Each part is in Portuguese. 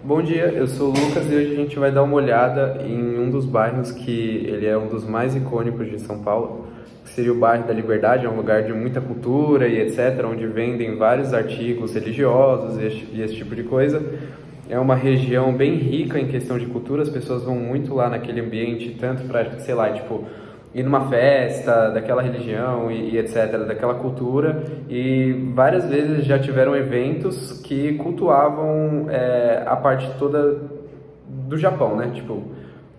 Bom dia, eu sou o Lucas e hoje a gente vai dar uma olhada em um dos bairros que ele é um dos mais icônicos de São Paulo, que seria o bairro da Liberdade. É um lugar de muita cultura e etc, onde vendem vários artigos religiosos e esse tipo de coisa. É uma região bem rica em questão de cultura, as pessoas vão muito lá naquele ambiente, tanto para, sei lá, tipo, ir numa festa daquela religião e etc, daquela cultura, e várias vezes já tiveram eventos que cultuavam a parte toda do Japão, né? Tipo,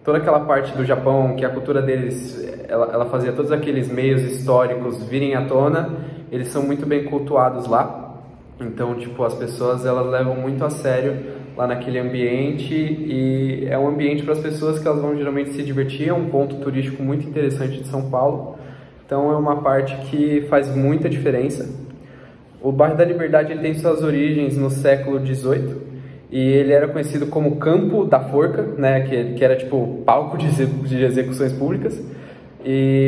toda aquela parte do Japão que a cultura deles, ela fazia todos aqueles meios históricos virem à tona, eles são muito bem cultuados lá. Então, tipo, as pessoas elas levam muito a sério lá naquele ambiente, e é um ambiente para as pessoas que elas vão geralmente se divertir. É um ponto turístico muito interessante de São Paulo, então é uma parte que faz muita diferença. O bairro da Liberdade ele tem suas origens no século XVIII e ele era conhecido como Campo da Forca, né, que era tipo palco de execuções públicas.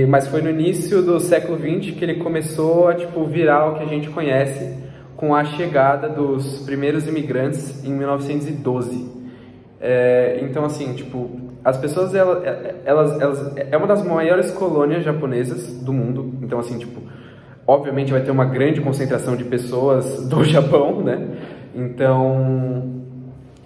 Mas foi no início do século XX que ele começou a tipo virar o que a gente conhece, com a chegada dos primeiros imigrantes em 1912. Então, assim, tipo, as pessoas, elas é uma das maiores colônias japonesas do mundo. Então, assim, tipo, obviamente vai ter uma grande concentração de pessoas do Japão, né? Então,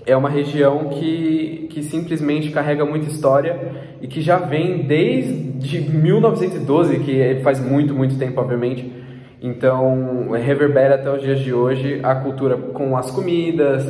é uma região que simplesmente carrega muita história e que já vem desde 1912, que faz muito tempo, obviamente. Então, reverbera até os dias de hoje a cultura com as comidas,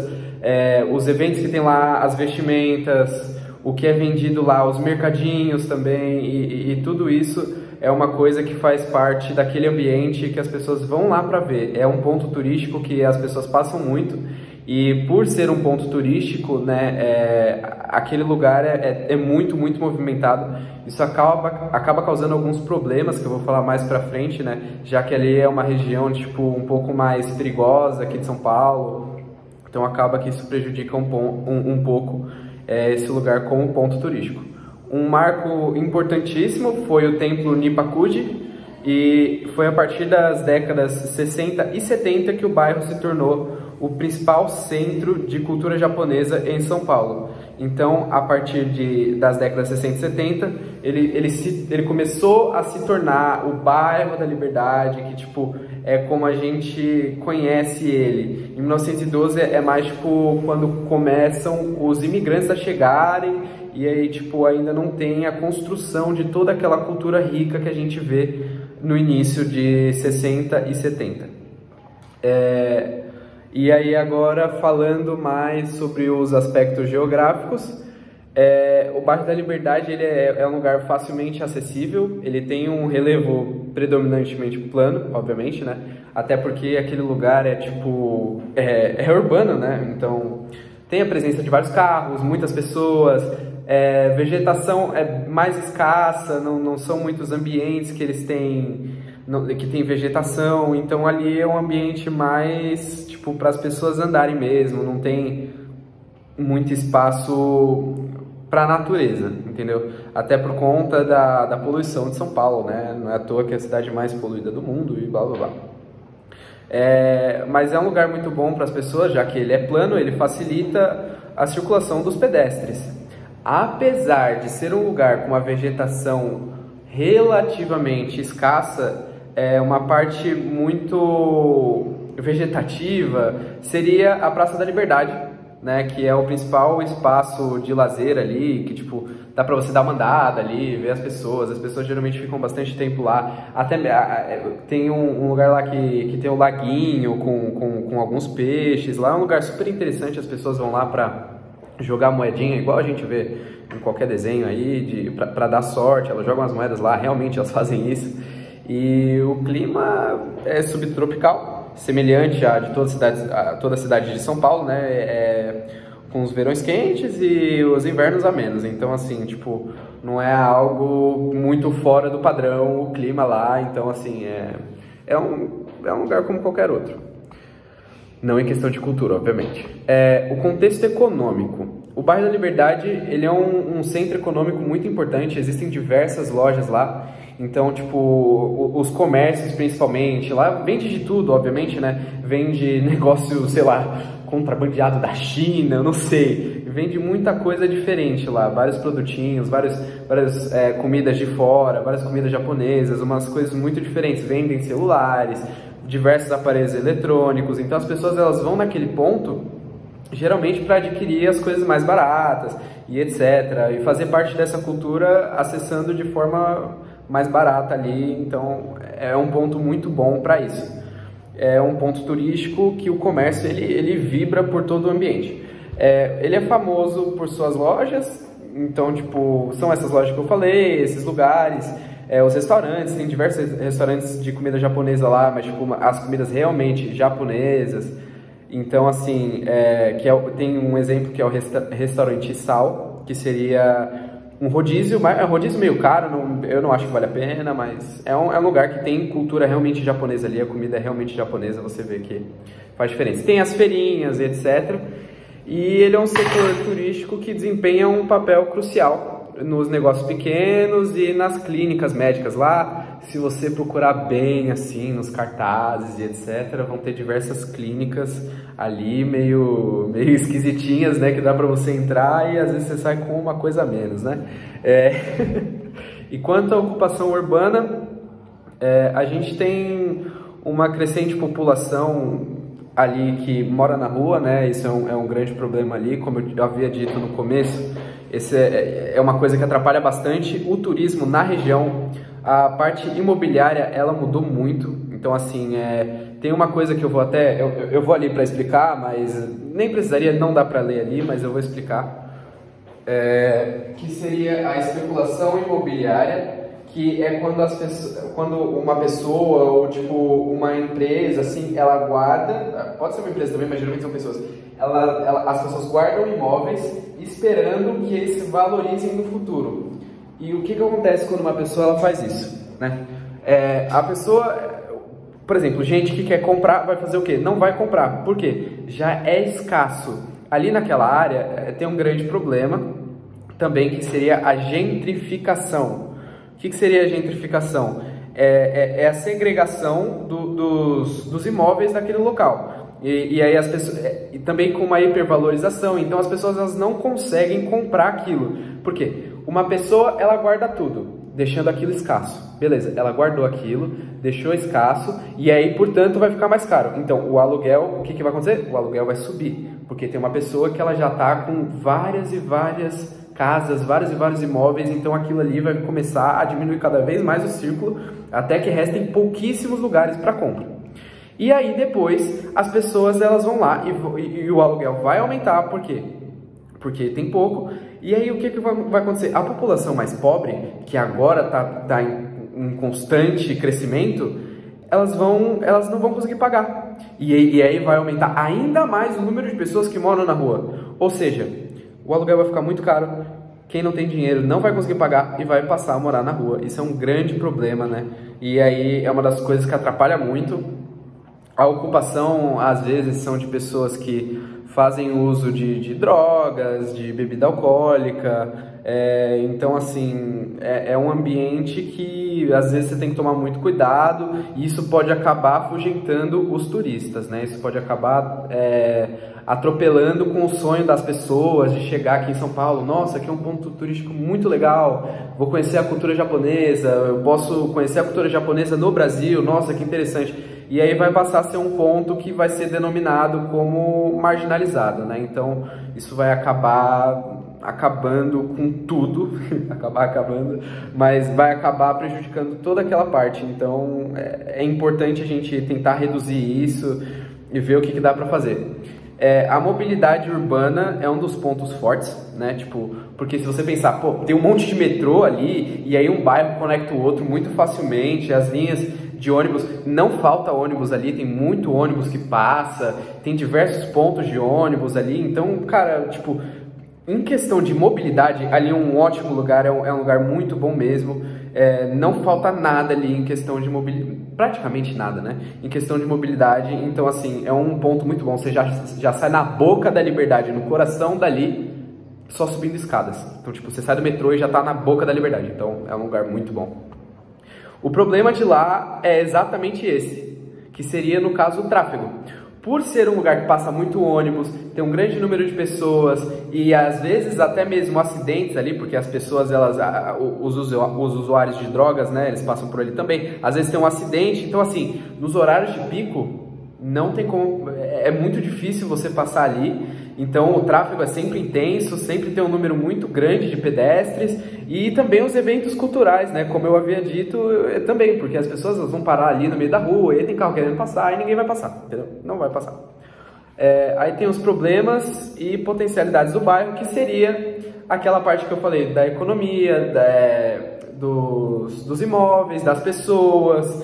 os eventos que tem lá, as vestimentas, o que é vendido lá, os mercadinhos também, e tudo isso é uma coisa que faz parte daquele ambiente que as pessoas vão lá para ver. É um ponto turístico que as pessoas passam muito, e por ser um ponto turístico, né, aquele lugar é muito movimentado. Isso acaba causando alguns problemas que eu vou falar mais pra frente, né, já que ali é uma região tipo um pouco mais perigosa aqui de São Paulo, então acaba que isso prejudica um pouco esse lugar como ponto turístico. Um marco importantíssimo foi o templo Nippakuji, e foi a partir das décadas 60 e 70 que o bairro se tornou o principal centro de cultura japonesa em São Paulo. Então, a partir das décadas 60 e 70, ele começou a se tornar o bairro da Liberdade, que tipo, é como a gente conhece ele. Em 1912 é mais tipo quando começam os imigrantes a chegarem, e aí tipo, ainda não tem a construção de toda aquela cultura rica que a gente vê no início de 60 e 70. E aí agora, falando mais sobre os aspectos geográficos, o bairro da Liberdade ele é um lugar facilmente acessível, ele tem um relevo predominantemente plano, obviamente, né? Até porque aquele lugar é urbano, né? Então tem a presença de vários carros, muitas pessoas, vegetação é mais escassa, não são muitos ambientes que eles têm, que tem vegetação, então ali é um ambiente mais tipo para as pessoas andarem mesmo, não tem muito espaço para a natureza, entendeu? Até por conta da poluição de São Paulo, né? Não é à toa que é a cidade mais poluída do mundo e blá blá blá. Mas é um lugar muito bom para as pessoas, já que ele é plano, ele facilita a circulação dos pedestres. Apesar de ser um lugar com uma vegetação relativamente escassa, uma parte muito vegetativa seria a Praça da Liberdade, né, que é o principal espaço de lazer ali, que tipo, dá pra você dar uma andada ali, ver as pessoas geralmente ficam bastante tempo lá, até tem um lugar lá que tem um laguinho com alguns peixes, lá é um lugar super interessante, as pessoas vão lá pra jogar moedinha, igual a gente vê em qualquer desenho aí, pra dar sorte, elas jogam as moedas lá, realmente elas fazem isso, e o clima é subtropical, semelhante a de toda a cidade de São Paulo, né, com os verões quentes e os invernos amenos. Então, assim, tipo, não é algo muito fora do padrão o clima lá. Então, assim, é um lugar como qualquer outro. Não em questão de cultura, obviamente. O contexto econômico. O bairro da Liberdade, ele é um centro econômico muito importante. Existem diversas lojas lá. Então, tipo, os comércios principalmente, lá vende de tudo, obviamente, né? Vende negócio, sei lá, contrabandeado da China, eu não sei. Vende muita coisa diferente lá, vários produtinhos, várias comidas de fora, várias comidas japonesas, umas coisas muito diferentes. Vendem celulares, diversos aparelhos eletrônicos. Então as pessoas elas vão naquele ponto geralmente para adquirir as coisas mais baratas e etc. E fazer parte dessa cultura acessando de forma mais barata ali. Então é um ponto muito bom para isso. É um ponto turístico que o comércio ele vibra por todo o ambiente. Ele é famoso por suas lojas, então tipo, são essas lojas que eu falei, esses lugares, os restaurantes, tem diversos restaurantes de comida japonesa lá, mas tipo, as comidas realmente japonesas. Então assim, tem um exemplo que é o restaurante Sal, que seria um rodízio, mas é um rodízio meio caro, eu não acho que vale a pena, mas é um lugar que tem cultura realmente japonesa ali, a comida é realmente japonesa, você vê que faz diferença. Tem as feirinhas, etc. E ele é um setor turístico que desempenha um papel crucial nos negócios pequenos e nas clínicas médicas lá. Se você procurar bem assim nos cartazes e etc, vão ter diversas clínicas ali meio esquisitinhas, né, que dá para você entrar e às vezes você sai com uma coisa a menos, né? E quanto à ocupação urbana, a gente tem uma crescente população ali que mora na rua, né? Isso é um grande problema ali, como eu havia dito no começo. Esse é uma coisa que atrapalha bastante o turismo na região. A parte imobiliária, ela mudou muito. Então, assim, tem uma coisa que eu vou ali para explicar, mas nem precisaria, não dá para ler ali, mas eu vou explicar. Que seria a especulação imobiliária, que é quando uma pessoa ou tipo uma empresa, assim, ela guarda, pode ser uma empresa também, mas geralmente são pessoas, as pessoas guardam imóveis esperando que eles se valorizem no futuro. E o que acontece quando uma pessoa ela faz isso, né? A pessoa, por exemplo, gente que quer comprar, vai fazer o quê? Não vai comprar. Por quê? Já é escasso. Ali naquela área tem um grande problema também, que seria a gentrificação. O que seria a gentrificação? É a segregação dos imóveis daquele local. E aí as pessoas, e também com uma hipervalorização, então as pessoas elas não conseguem comprar aquilo. Por quê? Uma pessoa, ela guarda tudo, deixando aquilo escasso. Beleza, ela guardou aquilo, deixou escasso, e aí, portanto, vai ficar mais caro. Então, o aluguel, o que vai acontecer? O aluguel vai subir, porque tem uma pessoa que ela já está com várias e várias casas, vários e vários imóveis, então aquilo ali vai começar a diminuir cada vez mais o círculo, até que restem pouquíssimos lugares para compra. E aí depois as pessoas elas vão lá e o aluguel vai aumentar, por quê? Porque tem pouco. E aí o que vai acontecer? A população mais pobre, que agora está em constante crescimento, elas não vão conseguir pagar. E aí vai aumentar ainda mais o número de pessoas que moram na rua. Ou seja, o aluguel vai ficar muito caro, quem não tem dinheiro não vai conseguir pagar e vai passar a morar na rua. Isso é um grande problema, né? E aí é uma das coisas que atrapalha muito. A ocupação, às vezes, são de pessoas que fazem uso de drogas, de bebida alcoólica. Então, assim, é um ambiente que, às vezes, você tem que tomar muito cuidado e isso pode acabar afugentando os turistas, né? Isso pode acabar atropelando com o sonho das pessoas de chegar aqui em São Paulo. Nossa, aqui é um ponto turístico muito legal, vou conhecer a cultura japonesa, eu posso conhecer a cultura japonesa no Brasil, nossa, que interessante. E aí vai passar a ser um ponto que vai ser denominado como marginalizado, né? Então, isso vai acabar acabando com tudo, mas vai acabar prejudicando toda aquela parte. Então, é importante a gente tentar reduzir isso e ver o que dá para fazer. A mobilidade urbana é um dos pontos fortes, né? Tipo, porque se você pensar, pô, tem um monte de metrô ali e aí um bairro conecta o outro muito facilmente, as linhas de ônibus, não falta ônibus ali, tem muito ônibus que passa, tem diversos pontos de ônibus ali, então, cara, tipo, em questão de mobilidade, ali é um ótimo lugar, é um lugar muito bom mesmo, não falta nada ali em questão de mobilidade, praticamente nada, né? Em questão de mobilidade, então assim, é um ponto muito bom, você já sai na boca da Liberdade, no coração dali, só subindo escadas. Então, tipo, você sai do metrô e já tá na boca da Liberdade, então é um lugar muito bom. O problema de lá é exatamente esse, que seria, no caso, o tráfego. por ser um lugar que passa muito ônibus, tem um grande número de pessoas e às vezes até mesmo acidentes ali, porque as pessoas, os usuários de drogas, né, eles passam por ali também, às vezes tem um acidente, então assim, nos horários de pico, não tem como, é muito difícil você passar ali, então o tráfego é sempre intenso, sempre tem um número muito grande de pedestres e também os eventos culturais, né, como eu havia dito, também, porque as pessoas vão parar ali no meio da rua, e tem carro querendo passar e ninguém vai passar, entendeu? Não vai passar. Aí tem os problemas e potencialidades do bairro, que seria aquela parte que eu falei, da economia, dos imóveis, das pessoas.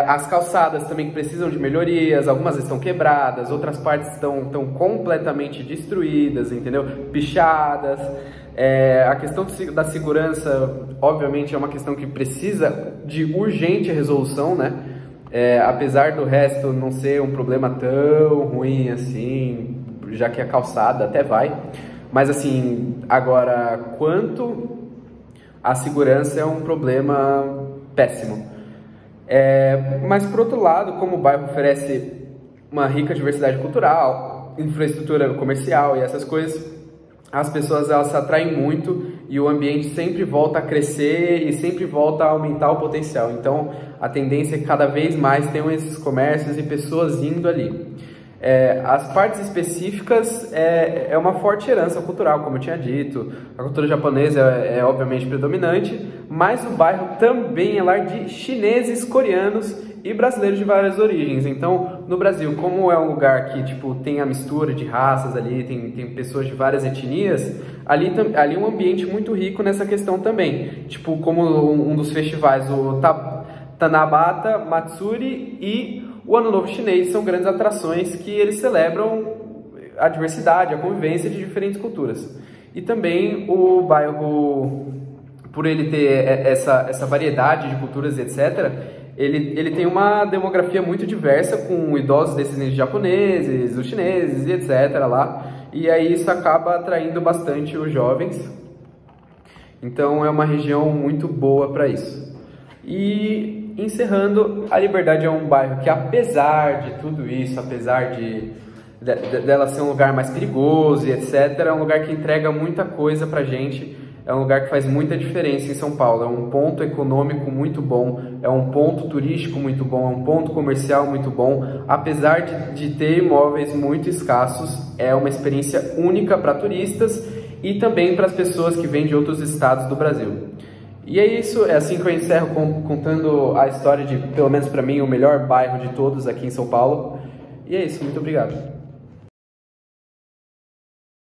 As calçadas também precisam de melhorias, algumas estão quebradas, outras partes estão completamente destruídas, entendeu? Pichadas. A questão da segurança, obviamente, é uma questão que precisa de urgente resolução, né? Apesar do resto não ser um problema tão ruim assim, já que a calçada até vai, mas assim, agora, quanto a segurança é um problema péssimo. Mas por outro lado, como o bairro oferece uma rica diversidade cultural, infraestrutura comercial e essas coisas, as pessoas elas se atraem muito e o ambiente sempre volta a crescer e sempre volta a aumentar o potencial. Então a tendência é que cada vez mais tenham esses comércios e pessoas indo ali. As partes específicas é uma forte herança cultural, como eu tinha dito. A cultura japonesa é obviamente predominante, mas o bairro também é lar de chineses, coreanos e brasileiros de várias origens. Então, no Brasil, como é um lugar que tipo, tem a mistura de raças ali, tem pessoas de várias etnias, ali é um ambiente muito rico nessa questão também. Tipo, como um dos festivais, o Tanabata Matsuri e o Ano Novo Chinês são grandes atrações que eles celebram a diversidade, a convivência de diferentes culturas. E também o bairro, por ele ter essa variedade de culturas, etc., ele tem uma demografia muito diversa, com idosos descendentes de japoneses, os chineses e etc. lá. E aí isso acaba atraindo bastante os jovens. Então é uma região muito boa para isso. E encerrando, a Liberdade é um bairro que, apesar de tudo isso, apesar dela ser um lugar mais perigoso e etc., é um lugar que entrega muita coisa pra gente, é um lugar que faz muita diferença em São Paulo, é um ponto econômico muito bom, é um ponto turístico muito bom, é um ponto comercial muito bom, apesar de ter imóveis muito escassos, é uma experiência única para turistas e também para as pessoas que vêm de outros estados do Brasil. E é isso, é assim que eu encerro contando a história de, pelo menos para mim, o melhor bairro de todos aqui em São Paulo. E é isso, muito obrigado.